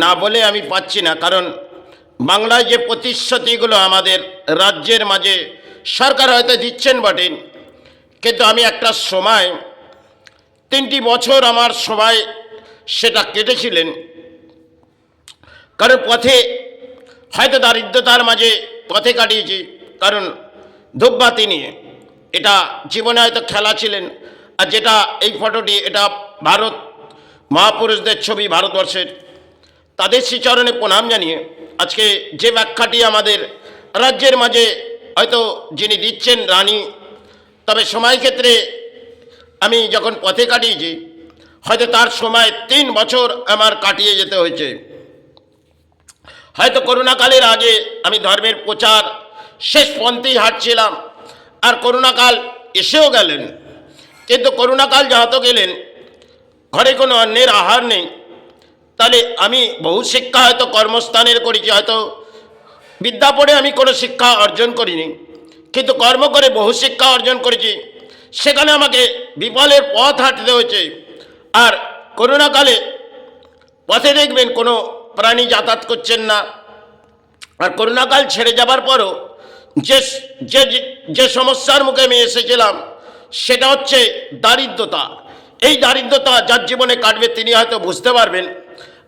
না বলে আমি পাচ্ছি না, কারণ বাংলায় যে প্রতিশ্রুতিগুলো আমাদের রাজ্যের মাঝে সরকার হয়তো দিচ্ছেন বটেন, কিন্তু আমি একটা সময় 3টি বছর আমার সময় সেটা কেটেছিলেন, কারণ পথে হয়তো দারিদ্রতার মাঝে পথে কাটিয়েছি, কারণ ধূপবাতি নিয়ে এটা জীবনে হয়তো খেলা ছিলেন। আর যেটা এই ফটোটি, এটা ভারত মহাপুরুষদের ছবি ভারতবর্ষের, তাদের শ্রীচরণে প্রণাম জানিয়ে আজকে যে ব্যাখ্যাটি আমাদের রাজ্যের মাঝে হয়তো যিনি দিচ্ছেন রানী, তবে সময় ক্ষেত্রে আমি যখন পথে কাটিয়েছি হয়তো তার সময় 3 বছর আমার কাটিয়ে যেতে হয়েছে। হয়তো করোনাকালের আগে আমি ধর্মের প্রচার শেষ পন্থেই হাঁটছিলাম, আর করোনাকাল এসেও গেলেন, কিন্তু করোনাকাল যাহাতো গেলেন, ঘরে কোনো অন্যের আহার নেই। তাহলে আমি বহু শিক্ষা হয়তো কর্মস্থানের করেছি, হয়তো বিদ্যা পড়ে আমি কোনো শিক্ষা অর্জন করিনি, কিন্তু কর্ম করে বহু শিক্ষা অর্জন করেছি। সেখানে আমাকে বিফলের পথ হাঁটতে হয়েছে। আর করোনাকালে পথে দেখবেন কোনো প্রাণী যাতায়াত করছেন না। আর করোনাকাল ছেড়ে যাবার পরও যে যে যে সমস্যার মুখে আমি এসেছিলাম সেটা হচ্ছে দারিদ্রতা। এই দারিদ্রতা যার জীবনে কাটবে তিনি হয়তো বুঝতে পারবেন।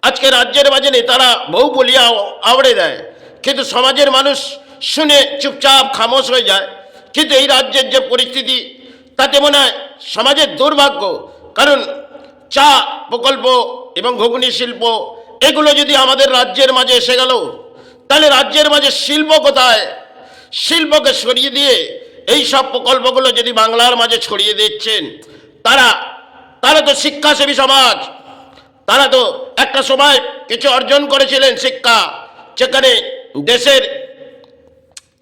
আজকে রাজ্যের মাঝে নেতারা বহু বলিয়া আওড়ে দেয়, কিন্তু সমাজের মানুষ শুনে চুপচাপ খামোশ হয়ে যায়। কিন্তু এই রাজ্যের যে পরিস্থিতি, তাতে মনে হয় সমাজের দুর্ভাগ্য। কারণ চা প্রকল্প এবং ঘুগনি শিল্প এগুলো যদি আমাদের রাজ্যের মাঝে এসে গেল, তাহলে রাজ্যের মাঝে শিল্প কোথায়? শিল্পকে সরিয়ে দিয়ে এই সব প্রকল্পগুলো যদি বাংলার মাঝে ছড়িয়ে দিচ্ছেন, তারা তো শিক্ষাসেবী সমাজ, তারা তো একটা সময় কিছু অর্জন করেছিলেন শিক্ষা, যেখানে দেশের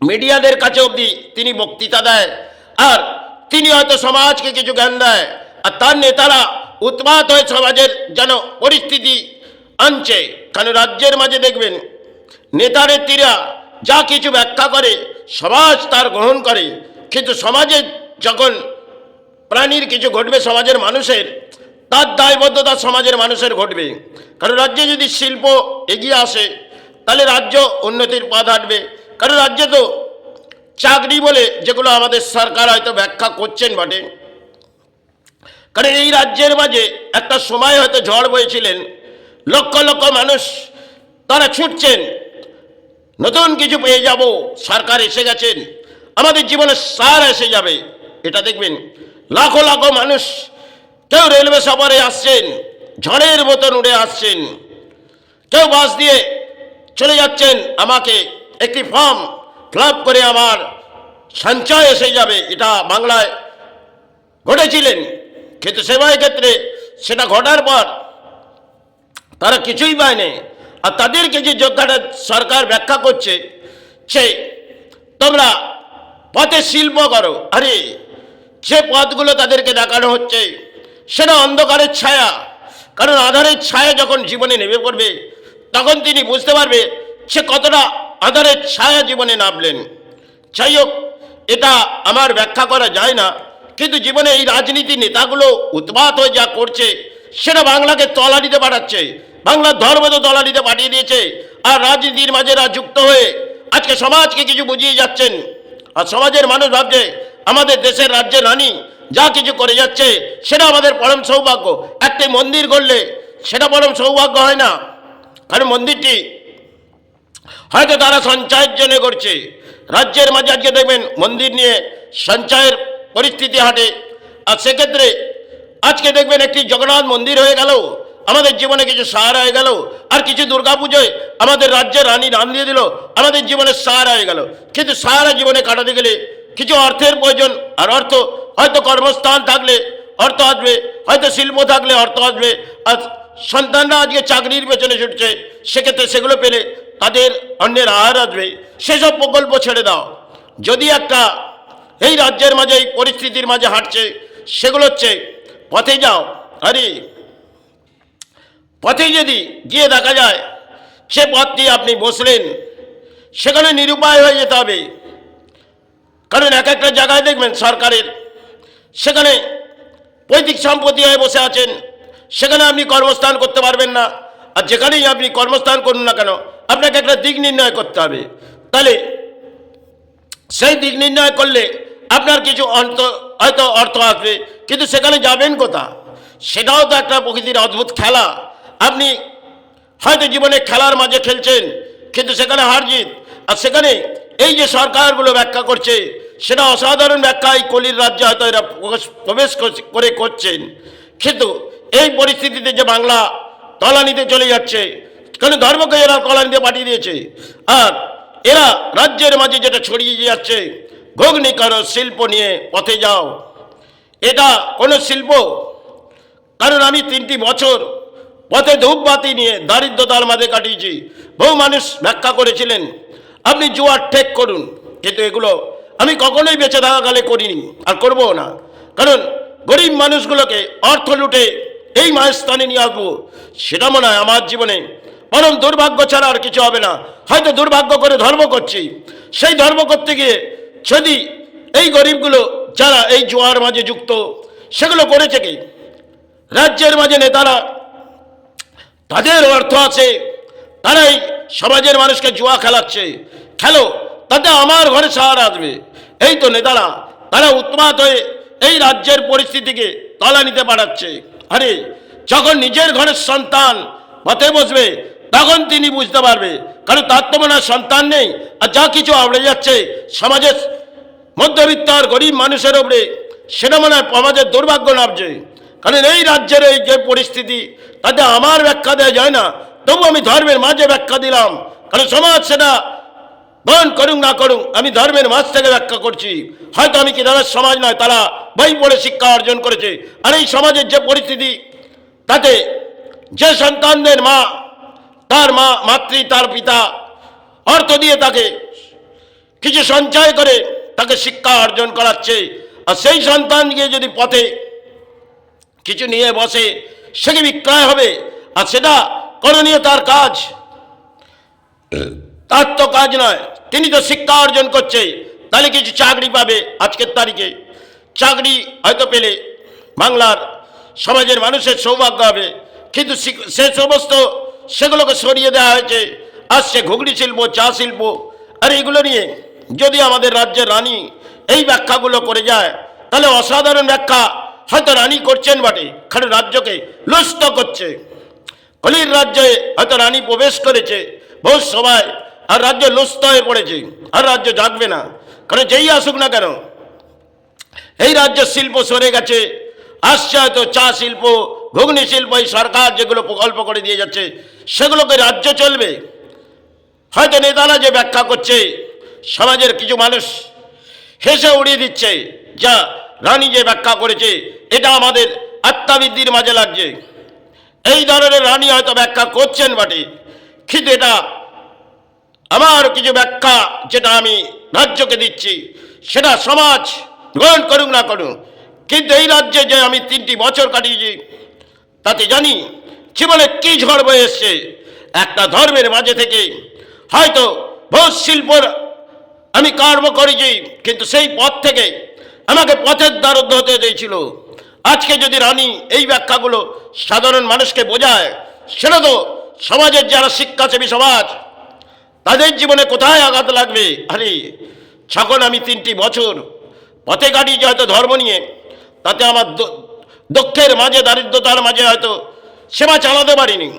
মিডিয়াদের কাছে অবধি তিনি বক্তৃতা দেয়, আর তিনি হয়তো সমাজকে কিছু জ্ঞান দেয়, আর তার নেতারা উৎপাত হয়ে সমাজের যেন পরিস্থিতি আনছে। কারণ রাজ্যের মাঝে দেখবেন নেতানেত্রীরা যা কিছু ব্যাখ্যা করে সমাজ তার গ্রহণ করে, কিন্তু সমাজে যখন প্রাণীর কিছু ঘটবে সমাজের মানুষের, তার দায়বদ্ধতা সমাজের মানুষের ঘটবে। কারণ রাজ্যে যদি শিল্প এগিয়ে আসে, তাহলে রাজ্য উন্নতির পথ হাঁটবে। কারণ রাজ্যে তো চাকরি বলে যেগুলো আমাদের সরকার হয়তো ব্যাখ্যা করছেন বটে, কারণ এই রাজ্যের মাঝে একটা সময় হয়তো ঝড় বয়েছিলেন, লক্ষ লক্ষ মানুষ তারা ছুটছেন, নতুন কিছু পেয়ে যাব, সরকার এসে গেছেন, আমাদের জীবনে সার এসে যাবে। এটা দেখবেন লাখো লাখো মানুষ, কেউ রেলওয়ে সফরে আসছেন, ঝড়ের মতন উড়ে আসছেন, কেউ বাস দিয়ে চলে যাচ্ছেন, আমাকে একটি ফর্ম ফিল আপ করে আমার সঞ্চয় এসে যাবে, এটা বাংলায় ঘটেছিলেন। কিন্তু সেবায় ক্ষেত্রে সেটা ঘটার পর তারা কিছুই পায়নি। আর তাদেরকে যে যোগ্যতা সরকার ব্যাখ্যা করছে, সে তোমরা পথে শিল্প করো। আরে যে পথগুলো তাদেরকে দেখানো হচ্ছে সেটা অন্ধকারের ছায়া। কারণ আধারের ছায়া যখন জীবনে নেমে পড়বে, তখন তিনি বুঝতে পারবে সে কতটা আধারের ছায়া জীবনে নামলেন। যাই হোক, এটা আমার ব্যাখ্যা করা যায় না, কিন্তু জীবনে এই রাজনীতি নেতাগুলো উৎপাত হয়ে যা করছে, সেটা বাংলাকে তলানিতে পাঠাচ্ছে, বাংলার ধর্ম তো তলানিতে পাঠিয়ে দিয়েছে। আর রাজনীতির মাঝেরা যুক্ত হয়ে আজকে সমাজকে কিছু বুঝিয়ে যাচ্ছেন। আর সমাজের মানুষ ভাবছে আমাদের দেশের রাজ্যের রানী যা কিছু করে যাচ্ছে সেটা আমাদের পরম সৌভাগ্য। একটি মন্দির করলে সেটা পরম সৌভাগ্য হয় না, কারণ মন্দিরটি হয়তো তারা সঞ্চয়ের জন্য করছে। রাজ্যের মাঝে আজকে দেখবেন মন্দির নিয়ে সঞ্চয়ের পরিস্থিতি হাঁটে। আর সেক্ষেত্রে আজকে দেখবেন একটি জগন্নাথ মন্দির হয়ে গেল, আমাদের জীবনে কিছু সাহারা হয়ে গেল। আর কিছু দুর্গাপুজোয় আমাদের রাজ্যের রানী নাম দিয়ে দিল, আমাদের জীবনের সাহারা হয়ে গেল। কিন্তু সাহারা জীবনে কাটাতে গেলে কিছু অর্থের প্রয়োজন। আর অর্থ হয়তো কর্মস্থান থাকলে অর্থ আসবে, হয়তো শিল্প থাকলে অর্থ আসবে। আর সন্তানরা আজকে চাকরির পেছনে ছুটছে, সেক্ষেত্রে সেগুলো পেলে তাদের অন্যের আহার আসবে। সেসব প্রকল্প ছেড়ে দাও। যদি একটা এই রাজ্যের মাঝে এই পরিস্থিতির মাঝে হাঁটছে, সেগুলো হচ্ছে পথে যাও। আরে পথে যদি গিয়ে দেখা যায় সে পথ দিয়ে আপনি বসলেন, সেখানে নিরুপায় হয়ে যেতে হবে। কারণ এক একটা জায়গায় দেখবেন সরকারের, সেখানে পৈতৃক সম্পত্তি হয়ে বসে আছেন, সেখানে আপনি কর্মস্থান করতে পারবেন না। আর যেখানেই আপনি কর্মস্থান করুন না কেন আপনাকে একটা দিক নির্ণয় করতে হবে। তাহলে সেই দিক নির্ণয় করলে আপনার কিছু হয়তো অর্থ আসবে, কিন্তু সেখানে যাবেন কোথা? সেটাও তো একটা প্রকৃতির অদ্ভুত খেলা। আপনি হয়তো জীবনে খেলার মাঝে খেলছেন, কিন্তু সেখানে হার জিত। আর সেখানে এই যে সরকারগুলো ব্যাখ্যা করছে, সেটা অসাধারণ ব্যাখ্যা এই কলির রাজ্যে হয়তো এরা প্রবেশ করে করছেন। কিন্তু এই পরিস্থিতিতে যে বাংলা তলানিতে চলে যাচ্ছে, কারণ ধর্মকে এরা তলানিতে পাঠিয়ে দিয়েছে। আর এরা রাজ্যের মাঝে যেটা ছড়িয়ে যাচ্ছে, ঘুগনি করো, শিল্প নিয়ে পথে যাও, এটা কোনো শিল্প? কারণ আমি 3টি বছর পথে ধূপবাতি নিয়ে দারিদ্রতার মাঝে কাটিয়েছি। বহু মানুষ ব্যাখ্যা করেছিলেন আপনি জুয়ার ঠেক করুন, কিন্তু এগুলো আমি কখনোই বেঁচে থাকাকালে করিনি আর করবো না। কারণ গরিব মানুষগুলোকে অর্থ লুটে এই মায়ের স্থানে নিয়ে আসবো, সেটা মনে হয় আমার জীবনে পরম দুর্ভাগ্য ছাড়া আর কিছু হবে না। হয়তো দুর্ভাগ্য করে ধর্ম করছি, সেই ধর্ম করতে গিয়ে যদি এই গরিবগুলো যারা এই জুয়ার মাঝে যুক্ত, সেগুলো করেছে কি? রাজ্যের মাঝে নেতারা, তাদের অর্থ আছে, তারাই সমাজের মানুষকে জুয়া খেলাচ্ছে। খেলো, তাতে আমার ঘরে সাহারা আসবে। এই তো নেতারা, তারা উন্মাদ হয়ে এই রাজ্যের পরিস্থিতিকে তলানিতে পাঠাচ্ছে। আরে যখন নিজের ঘরের সন্তান পথে বসবে, তখন তিনি বুঝতে পারবে, কারণ তার তো মনে হয় সন্তান নেই। আর যা কিছু আবড়ে যাচ্ছে সমাজের মধ্যবিত্ত আর গরিব মানুষের ওপরে, সেটা মনে হয় সমাজের দুর্ভাগ্য নামছে। কারণ এই রাজ্যের এই যে পরিস্থিতি, তাতে আমার ব্যাখ্যা দেওয়া যায় না, তবু আমি ধর্মের মাঝে ব্যাখ্যা দিলাম। কারণ সমাজ সেটা গ্রহণ করুক না করুক, আমি ধর্মের মাঝ থেকে ব্যাখ্যা করছি। হয়তো আমি কি তাদের সমাজ নয়, তারা বই পড়ে শিক্ষা অর্জন করেছে। আর এই সমাজের যে পরিস্থিতি, তাতে যে সন্তানদের মা, তার মাতৃ, তার পিতা অর্থ দিয়ে তাকে কিছু সঞ্চয় করে তাকে শিক্ষা অর্জন করাচ্ছে, আর সেই সন্তান গিয়ে যদি পথে কিছু নিয়ে বসে, সে কি বিক্রয় হবে? আর সেটা করণীয় তার কাজ, তার তো কাজ নয়। তিনি তো শিক্ষা অর্জন করছে, তাহলে কিছু চাকরি পাবে। আজকের তারিখে চাকরি হয়তো পেলে বাংলার সমাজের মানুষের সৌভাগ্য হবে, কিন্তু সে সমস্ত সেগুলোকে সরিয়ে দেওয়া হয়েছে। আসছে ঘুগনি শিল্প, চা শিল্প। আর এগুলো নিয়ে যদি আমাদের রাজ্যের রানী এই ব্যাখ্যাগুলো করে যায়, তাহলে অসাধারণ ব্যাখ্যা হয়তো রানী করছেন বটে, কারণ রাজ্যকে লুষ্ট করছে। কলির রাজ্যে হয়তো রানী প্রবেশ করেছে বহু সময়, আর রাজ্য লুষ্ট হয়ে পড়েছে, আর রাজ্য জাগবে না। কারণ যেই আসুক না কেন, এই রাজ্যের শিল্প সরে গেছে। আসছে হয়তো চা শিল্প, ঘুগনি শিল্প, এই সরকার যেগুলো প্রকল্প করে দিয়ে যাচ্ছে, সেগুলোকে রাজ্য চলবে। হয়তো নেতারা যে ব্যাখ্যা করছে, সমাজের কিছু মানুষ হেসে উড়িয়ে দিচ্ছে, যা রানী যে ব্যাখ্যা করেছে এটা আমাদের আত্মাবৃদ্ধির মাঝে লাগছে। এই ধরনের রানী হয়তো ব্যাখ্যা করছেন বটে, কিন্তু এটা আমার কিছু ব্যাখ্যা যেটা আমি রাজ্যকে দিচ্ছি, সেটা সমাজ গ্রহণ করুক না করুক। কিন্তু এই রাজ্যে যে আমি 3টি বছর কাটিয়েছি, তাতে জানি জীবনে কি ঝড় বয়ে এসছে। একটা ধর্মের মাঝে থেকে হয়তো বহু শিল্পর আমি কর্ম করেছি, কিন্তু সেই পথ থেকে আমাকে পথের দ্বারস্থ হতে দিয়েছিল। আজকে যদি রানী এই ব্যাখ্যাগুলো সাধারণ মানুষকে বোঝায়, সেটা তো সমাজের যারা শিক্ষাসেবী সমাজ, তাদের জীবনে কোথায় আঘাত লাগবে। আরে যখন আমি 3টি বছর পথে কাটিয়েছি হয়তো ধর্ম নিয়ে, তাতে আমার দুঃখের মাঝে, দারিদ্রতার মাঝে হয়তো সেবা চালাতে পারিনি।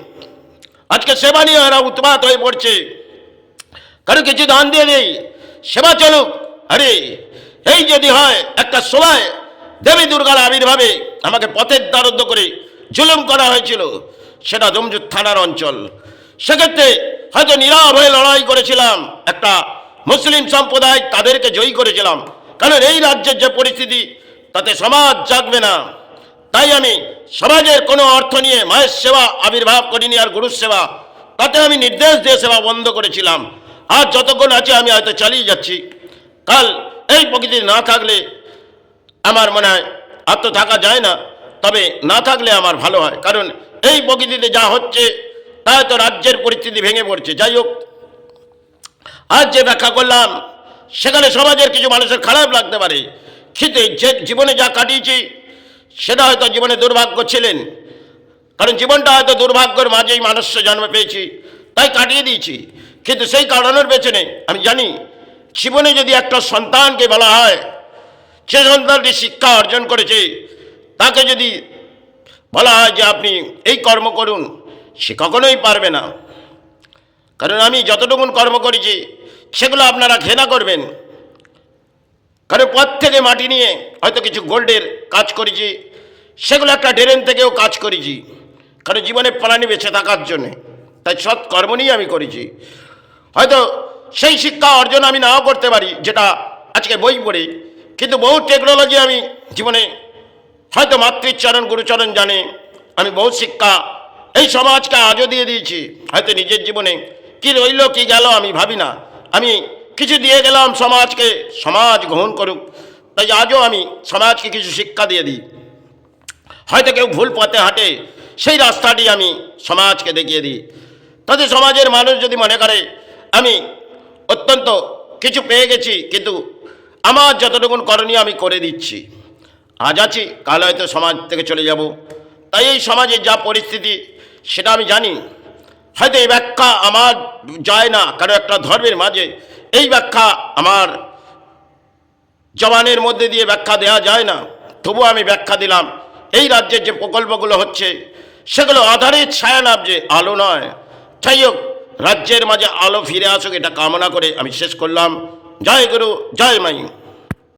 আজকে সেবা নিয়ে এরা উৎপাত হয়ে পড়ছে, কারণ কিছু দান দিয়ে নেই, সেবা চলুক। আরে এই যদি হয় একটা সময় দেবী দুর্গার আবির্ভাবে আমাকে পথের দ্বারস্থ করে জুলুম করা হয়েছিল, সেটা জমজুর থানার অঞ্চল। সেক্ষেত্রে হয়তো নীরব হয়ে লড়াই করেছিলাম, একটা মুসলিম সম্প্রদায়, তাদেরকে জয়ী করেছিলাম। কারণ এই রাজ্যের যে পরিস্থিতি, তাতে সমাজ জাগবে না। তাই আমি সমাজের কোনো অর্থ নিয়ে মায়ের সেবা আবির্ভাব করিনি, আর গুরুর সেবা, তাতে আমি নির্দেশ দিয়ে সেবা বন্ধ করেছিলাম। আর যতক্ষণ আছে আমি হয়তো চালিয়ে যাচ্ছি। কাল এই প্রকৃতি না থাকলে আমার মনে হয় আর তো থাকা যায় না, তবে না থাকলে আমার ভালো হয়। কারণ এই প্রকৃতিতে যা হচ্ছে, তা হয়তো রাজ্যের পরিস্থিতি ভেঙে পড়ছে। যাই হোক, আজ যে ব্যাখ্যা করলাম, সেখানে সমাজের কিছু মানুষের খারাপ লাগতে পারে, কিন্তু যে জীবনে যা কাটিয়েছি, সেটা হয়তো জীবনে দুর্ভাগ্য ছিলেন। কারণ জীবনটা হয়তো দুর্ভাগ্যের মাঝেই মানুষ জন্ম পেয়েছি, তাই কাটিয়ে দিয়েছি। কিন্তু সেই কাটানোর পেছনে আমি জানি, জীবনে যদি একটা সন্তানকে বলা হয় সে সন্তানটি শিক্ষা অর্জন করেছে, তাকে যদি বলা হয় যে আপনি এই কর্ম করুন, সে কখনোই পারবে না। কারণ আমি যতটুকুন কর্ম করেছি সেগুলো আপনারা ঘৃণা করবেন। কারণ পথ থেকে মাটি নিয়ে হয়তো কিছু গোল্ডের কাজ করেছি, সেগুলো একটা ড্রেন থেকেও কাজ করেছি, কারণ জীবনে প্রাণী বেঁচে থাকার জন্যে। তাই সৎ কর্ম নিয়ে আমি করেছি। হয়তো সেই শিক্ষা অর্জন আমি নাও করতে পারি যেটা আজকে বই পড়ে, কিন্তু বহু টেকনোলজি আমি জীবনে হয়তো মাতৃচরণ গুরুচরণ জানে আমি বহু শিক্ষা এই সমাজকে আজও দিয়ে দিয়েছি। হয়তো নিজের জীবনে কি রইল কি গেল আমি ভাবি না, আমি কিছু দিয়ে গেলাম সমাজকে, সমাজ গ্রহণ করুক। তাই আজও আমি সমাজকে কিছু শিক্ষা দিয়ে দিই। হয়তো কেউ ভুল পথে হাঁটে, সেই রাস্তাটি আমি সমাজকে দেখিয়ে দিই। তাতে সমাজের মানুষ যদি মনে করে আমি অত্যন্ত কিছু পেয়ে গেছি, কিন্তু আমার যতটুকুন করণীয় আমি করে দিচ্ছি। আজ আছি, কাল হয়তো সমাজ থেকে চলে যাব। তাই এই সমাজের যা পরিস্থিতি সেটা আমি জানি। হয়তো এই ব্যাখ্যা আমার যায় না, কারণ একটা ধর্মের মাঝে এই ব্যাখ্যা আমার জবানের মধ্যে দিয়ে ব্যাখ্যা দেওয়া যায় না। তবুও আমি ব্যাখ্যা দিলাম। এই রাজ্যের যে প্রকল্পগুলো হচ্ছে সেগুলো আধারের ছায়া নামছে, আলো নয়। যাই হোক, রাজ্যের মাঝে আলো ফিরে আসুক এটা কামনা করে আমি শেষ করলাম। জয় গুরু, জয় মাই।